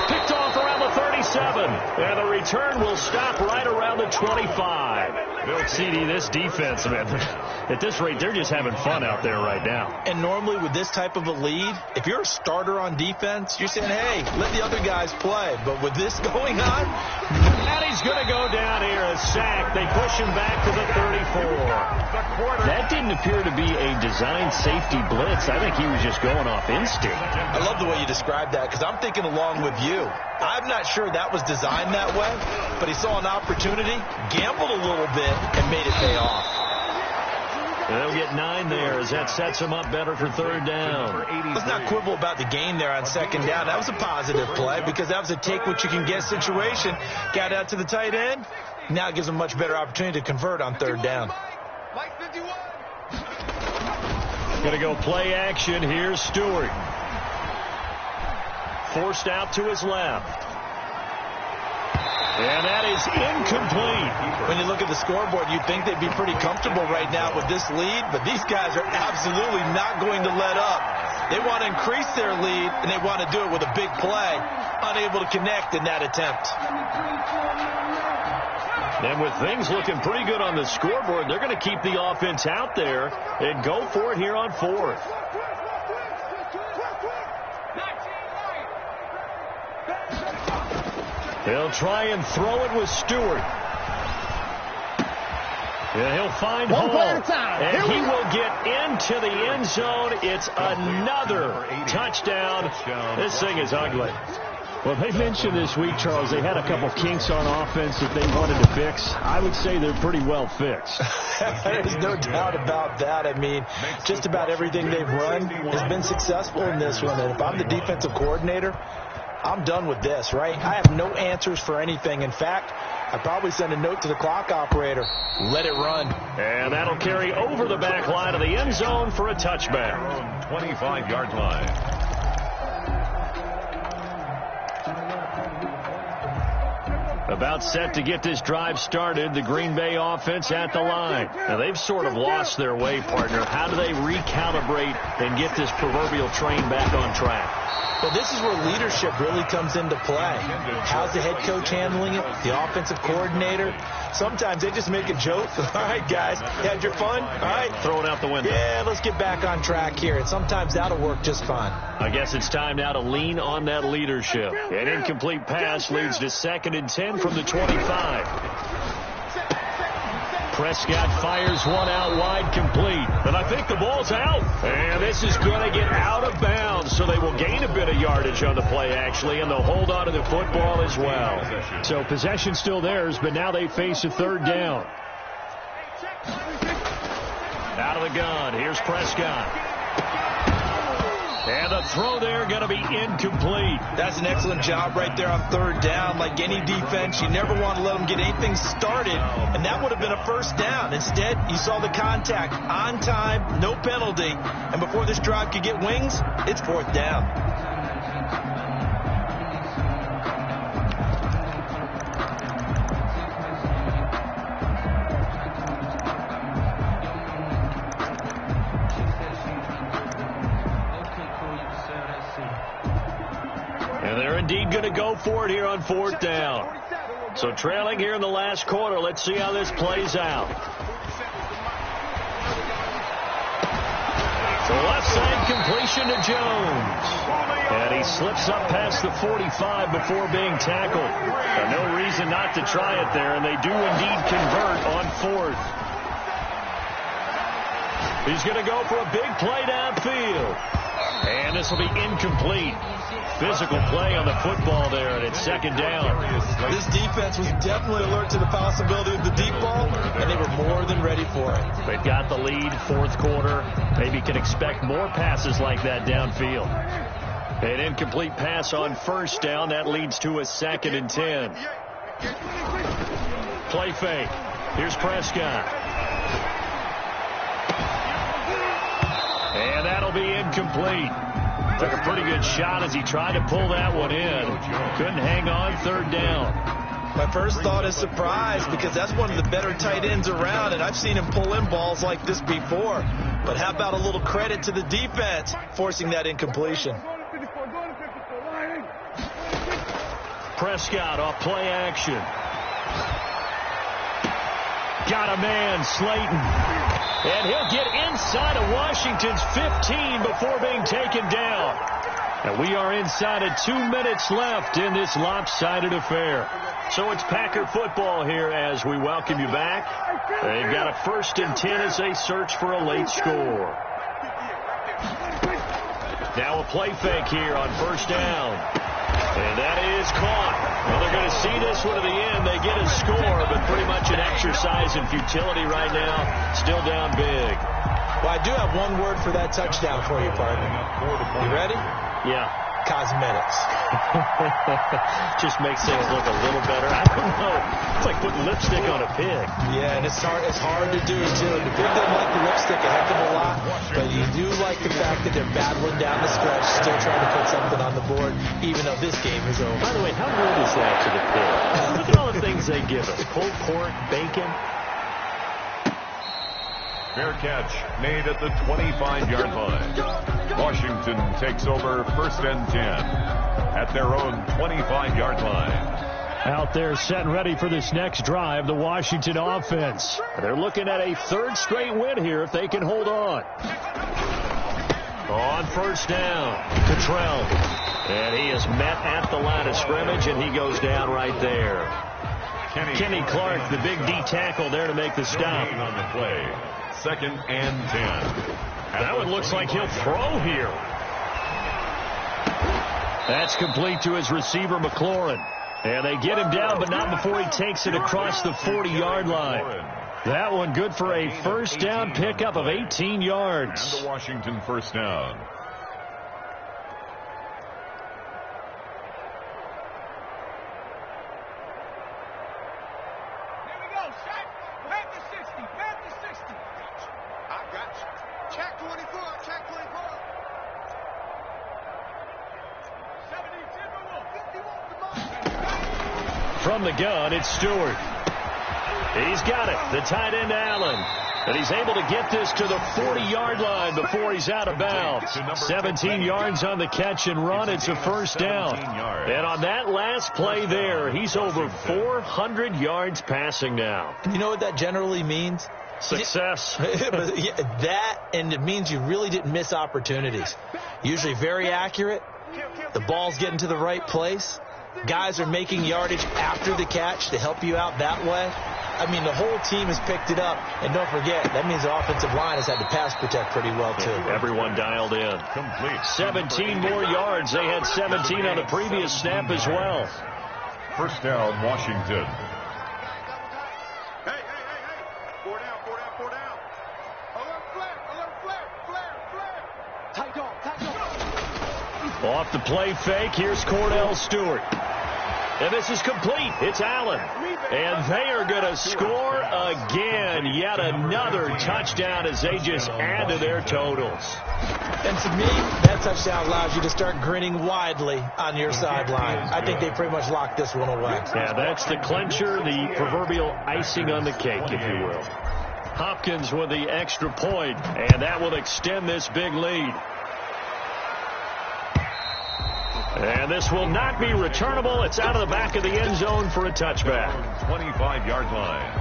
S2: Picked off around the 37. And the return will stop right around the 25. CD, this defense, man, at this rate, they're just having fun out there right now.
S4: And normally with this type of a lead, if you're a starter on defense, you're saying, hey, let the other guys play. But with this going on,
S2: and he's going to go down here, a sack. They push him back to the 34. That didn't appear to be a designed safety blitz. I think he was just going off instinct.
S4: I love the way you described that because I'm thinking along with you. I'm not sure that was designed that way, but he saw an opportunity, gambled a little bit, and made it pay off.
S2: They'll get 9 there as that sets him up better for 3rd down.
S4: Let's not quibble about the gain there on 2nd down. That was a positive play because that was a take-what-you-can-get situation. Got out to the tight end. Now it gives him a much better opportunity to convert on 3rd down.
S2: Going to go play action. Here's Stewart. Forced out to his left. And that is incomplete.
S4: When you look at the scoreboard, you'd think they'd be pretty comfortable right now with this lead, but these guys are absolutely not going to let up. They want to increase their lead, and they want to do it with a big play. Unable to connect in that attempt.
S2: And with things looking pretty good on the scoreboard, they're going to keep the offense out there and go for it here on fourth. They'll try and throw it with Stewart. And he'll find Hall. And he will get into the end zone. It's another touchdown. This thing is ugly.
S6: Well, they mentioned this week, Charles, they had a couple kinks on offense that they wanted to fix. I would say they're pretty well fixed.
S4: There's no doubt about that. I mean, just about everything they've run has been successful in this one. And if I'm the defensive coordinator, I'm done with this, right? I have no answers for anything. In fact, I'd probably send a note to the clock operator. Let it run.
S2: And that'll carry over the back line of the end zone for a touchback.
S3: 25-yard line.
S2: About set to get this drive started, the Green Bay offense at the line. Now, they've sort of lost their way, partner. How do they recalibrate and get this proverbial train back on track?
S4: Well, this is where leadership really comes into play. How's the head coach handling it? The offensive coordinator? Sometimes they just make a joke. All right, guys, you had your fun? All right.
S2: Throw it out the window.
S4: Yeah, let's get back on track here. And sometimes that'll work just fine.
S2: I guess it's time now to lean on that leadership. An incomplete pass leads to 2nd and 10 from the 25. Prescott fires one out wide, complete. And I think the ball's out. And this is going to get out of bounds, so they will gain a bit of yardage on the play, actually, and they'll hold on to the football as well.
S6: So possession still theirs, but now they face a 3rd down.
S2: Out of the gun, here's Prescott. And the throw there going to be incomplete.
S4: That's an excellent job right there on 3rd down. Like any defense, you never want to let them get anything started, and that would have been a 1st down. Instead, you saw the contact on time, no penalty, and before this drive could get wings, it's 4th down.
S2: Indeed going to go for it here on 4th down. So trailing here in the last quarter. Let's see how this plays out. So left side completion to Jones. And he slips up past the 45 before being tackled. And no reason not to try it there, and they do indeed convert on 4th. He's going to go for a big play downfield. And this will be incomplete. Physical play on the football there, and it's 2nd down.
S4: This defense was definitely alert to the possibility of the deep ball, and they were more than ready for it.
S2: They've got the lead, 4th quarter. Maybe can expect more passes like that downfield. An incomplete pass on 1st down. That leads to a 2nd and 10. Play fake. Here's Prescott. And that'll be incomplete. Took a pretty good shot as he tried to pull that one in. Couldn't hang on, 3rd down.
S4: My first thought is surprise, because that's one of the better tight ends around, and I've seen him pull in balls like this before. But how about a little credit to the defense forcing that incompletion?
S2: Prescott off play action. Got a man, Slayton. And he'll get inside of Washington's 15 before being taken down. And we are inside of 2 minutes left in this lopsided affair. So it's Packer football here as we welcome you back. They've got a 1st and 10 as they search for a late score. Now a play fake here on 1st down. And that is caught. Well, they're going to see this one to the end. They get a score, but pretty much an exercise in futility right now. Still down big.
S4: Well, I do have one word for that touchdown for you, partner. You ready?
S2: Yeah.
S4: cosmetics.
S6: Just makes things look a little better. I don't know. It's like putting lipstick on a pig.
S4: Yeah, and it's hard to do, too. The pig doesn't like the lipstick a heck of a lot, but you do like the fact that they're battling down the stretch, still trying to put something on the board, even though this game is over.
S6: By the way, how good is that to the pig? Look at all the things they give us. Pulled pork, bacon.
S3: Fair catch made at the 25-yard line. Washington takes over 1st and 10 at their own 25-yard line.
S2: Out there set and ready for this next drive, the Washington offense. They're looking at a 3rd straight win here if they can hold on. On 1st down, Cottrell. And he is met at the line of scrimmage, and he goes down right there. Kenny Clark, the big D tackle there to make the stop.
S3: On the play. 2nd and 10.
S2: That one looks like he'll throw here. That's complete to his receiver, McLaurin. And they get him down, but not before he takes it across the 40-yard line. That one good for a 1st down pickup of 18 yards.
S3: And the Washington 1st down.
S2: From the gun, it's Stewart. He's got it. The tight end, Allen. And he's able to get this to the 40-yard line before he's out of bounds. 17 yards on the catch and run. It's a 1st down. And on that last play there, he's over 400 yards passing now.
S4: You know what that generally means?
S2: Success.
S4: That, and it means you really didn't miss opportunities. Usually very accurate. The ball's getting to the right place. Guys are making yardage after the catch to help you out that way. I mean, the whole team has picked it up. And don't forget, that means the offensive line has had to pass protect pretty well, too.
S2: Everyone dialed in.
S3: Complete.
S2: 17 more yards. They had 17 on the previous snap as well.
S3: 1st down, Washington.
S5: Hey. 4 down. Alert flare. Tight dog.
S2: Off the play fake, here's Cordell Stewart. And this is complete. It's Allen. And they are going to score again. Yet another touchdown as they just add to their totals.
S4: And to me, that touchdown allows you to start grinning widely on your sideline. I think they pretty much locked this one away.
S2: Yeah, that's the clincher, the proverbial icing on the cake, if you will. Hopkins with the extra point, and that will extend this big lead. And this will not be returnable. It's out of the back of the end zone for a touchback.
S3: 25-yard line.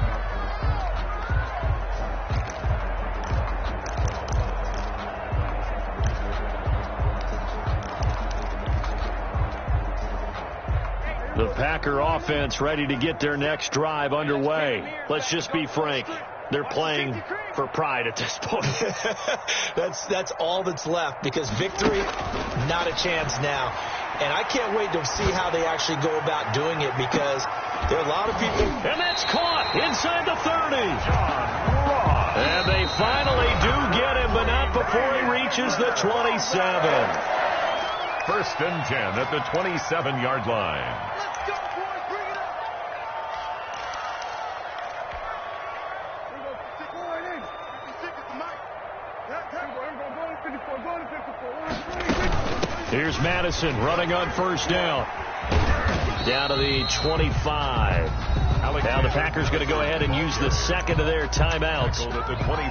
S2: The Packer offense ready to get their next drive underway. Let's just be frank. They're playing for pride at this point.
S4: That's all that's left, because victory, not a chance now. And I can't wait to see how they actually go about doing it, because there are a lot of people.
S2: And that's caught inside the 30. And they finally do get him, but not before he reaches the 27.
S3: 1st and 10 at the 27-yard line.
S2: Here's Madison running on 1st down. Down to the 25. Now the Packers going to go ahead and use the 2nd of their timeouts,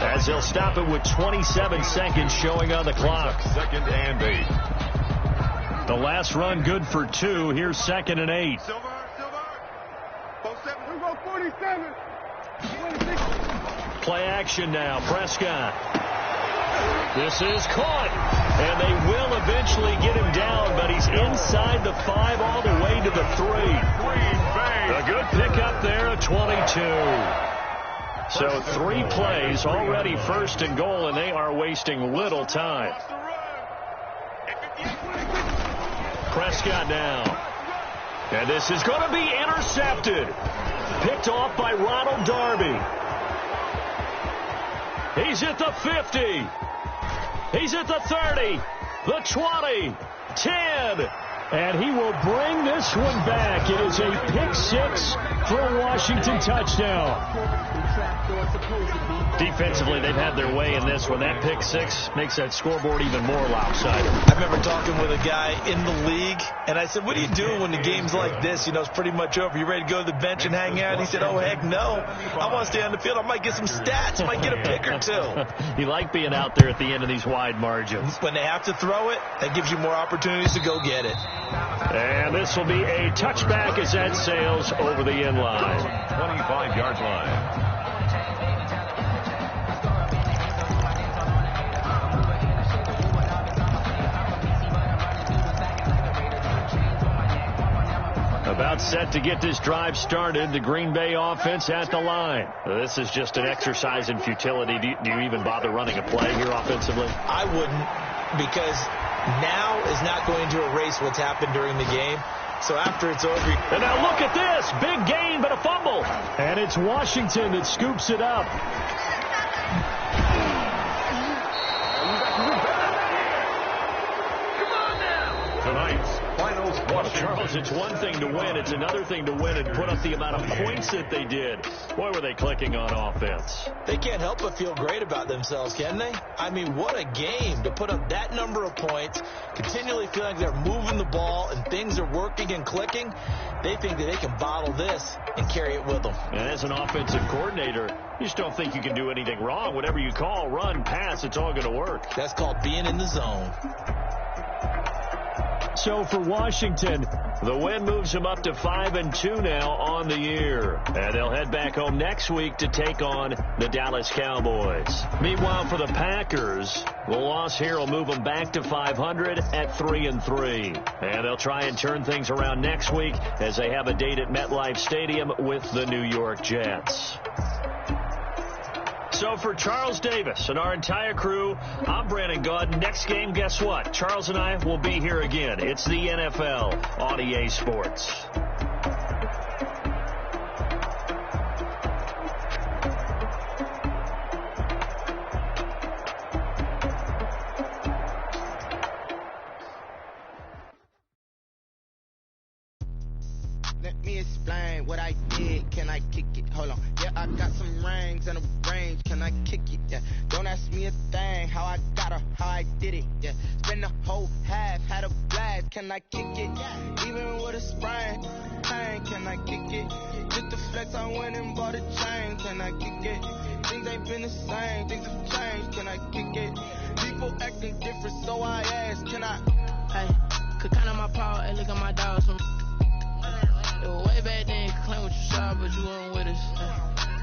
S2: as they'll stop it with 27 seconds showing on the clock.
S3: 2nd and 8.
S2: The last run good for 2. Here's 2nd and 8.
S5: Silver. 47.
S2: Play action now. Prescott. This is caught. And they will eventually get him down, but he's inside the 5 all the way to the 3. A good pickup there at 22. So 3 plays, already 1st and goal, and they are wasting little time. Prescott now. And this is going to be intercepted. Picked off by Ronald Darby. He's at the 50. He's at the 30, the 20, 10. And he will bring this one back. It is a pick-6 for a Washington touchdown. Defensively, they've had their way in this one. That pick-6 makes that scoreboard even more lopsided.
S4: I remember talking with a guy in the league, and I said, what are you doing when the game's like this? You know, it's pretty much over. You ready to go to the bench and hang out? And he said, oh, heck no. I want to stay on the field. I might get some stats. I might get a pick or two.
S2: You like being out there at the end of these wide margins.
S4: When they have to throw it, that gives you more opportunities to go get it.
S2: And this will be a touchback as that sails over the end line.
S3: 25-yard line.
S2: About set to get this drive started, the Green Bay offense at the line. This is just an exercise in futility. Do you even bother running a play here offensively?
S4: I wouldn't, because now is not going to erase what's happened during the game. So after it's over...
S2: And now look at this. Big gain, but a fumble. And it's Washington that scoops it up.
S3: Tonight's finals.
S2: Charles, it's one thing to win. It's another thing to win and put up the amount of points that they did. Boy, were they clicking on offense.
S4: They can't help but feel great about themselves, can they? I mean, what a game to put up that number of points, continually feeling like they're moving the ball and things are working and clicking. They think that they can bottle this and carry it with them.
S2: And as an offensive coordinator, you just don't think you can do anything wrong. Whatever you call, run, pass, it's all going to work.
S4: That's called being in the zone.
S2: So for Washington, the win moves them up to 5-2 now on the year. And they'll head back home next week to take on the Dallas Cowboys. Meanwhile, for the Packers, the loss here will move them back to 500 at 3-3. And they'll try and turn things around next week as they have a date at MetLife Stadium with the New York Jets. So for Charles Davis and our entire crew, I'm Brandon Gaudin. Next game, guess what? Charles and I will be here again. It's the NFL on EA Sports.
S1: Let me explain what I did. Can I kick it? Hold on. Yeah, I got some rings and a range. Can I kick it? Yeah. Don't ask me a thing. How I got her, how I did it. Yeah. Spend the whole half, had a blast. Can I kick it? Even with a sprain. Pain, can I kick it? Just the flex, I went and bought a chain. Can I kick it? Things ain't been the same. Things have changed. Can I kick it? People acting different, so I ask. Can I?
S7: Hey, could count on my power and look at my dogs. Way back then, you could claim what you saw, but you weren't with us.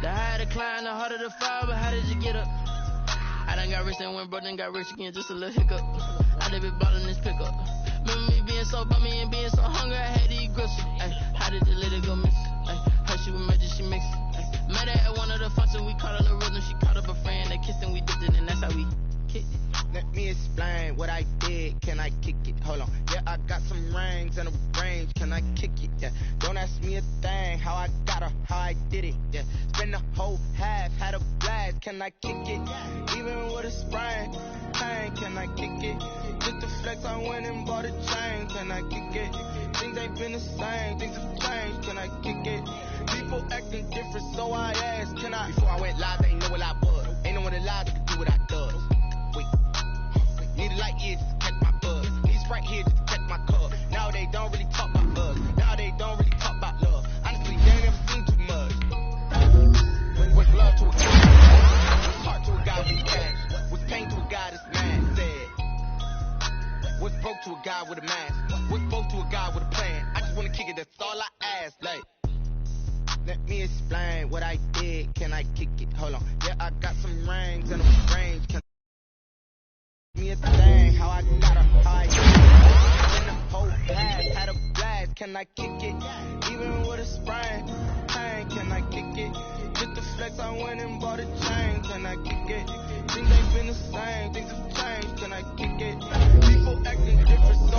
S7: The higher the climb, the harder the fall, but how did you get up? I done got rich and went broke, then got rich again, just a little hiccup. I done been ballin' this pickup. Remember me being so bummy and being so hungry, I had to eat grits. How did the little go miss? How she was magic, she mixed. Met her at one of the functions, we caught her the rhythm, she caught up a friend, they kissed and we dipped it, and that's how we kicked it.
S1: Let me explain what I did. Can I kick it? Hold on. Yeah, I got some rings and a range. Can I kick it? Yeah. Don't ask me a thing. How I got her, how I did it. Yeah. Spend the whole half, had a blast. Can I kick it? Even with a sprain. Pain, can I kick it? Just the flex, I went and bought a chain. Can I kick it? Things ain't been the same. Things have changed. Can I kick it? People acting different, so I asked. Can I? Before I went live, they ain't know what I was. Ain't no one alive that could do what I does. Wait. Need a light here just to catch my buzz. Need Sprite here just to catch my cup. Now they don't really talk about us. Now they don't really talk about love. Honestly, they ain't never seen too much. What's love to a guy? What's heart to a guy with cash? What's pain to a guy that's mad? Said. What's broke to a guy with a mask? What's both to a guy with a plan? I just wanna kick it, that's all I ask. Like, let me explain what I did. Can I kick it? Hold on. Yeah, I got some rings and a range. Can me a thing, how I got her, how I did it. In the whole half, had a blast. Can I kick it? Even with a sprain. Pain, can I kick it? Just the flex, I went and bought a chain. Can I kick it? Things ain't been the same. Things have changed. Can I kick it? People acting different, so I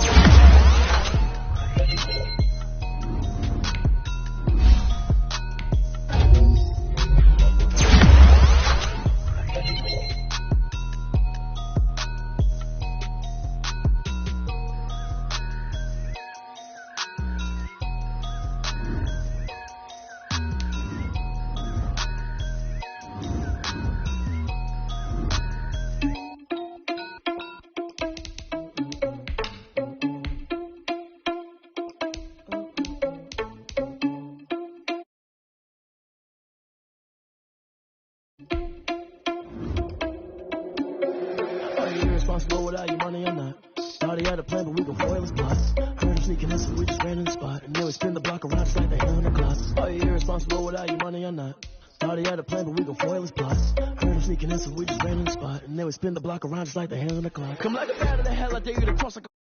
S8: without your money or not. Thought he had a plan, but we gon' foil his plot. Heard him sneaking in, so we just ran in the spot. And then we spin the block around just like the hell on the clock. Are you irresponsible without your money or not? Thought he had a plan, but we gon' foil his plot. Heard him sneaking in, so we just ran in the spot. And then we spin the block around just like the hell on the clock. Come like a bat of the hell, I dare you to cross like a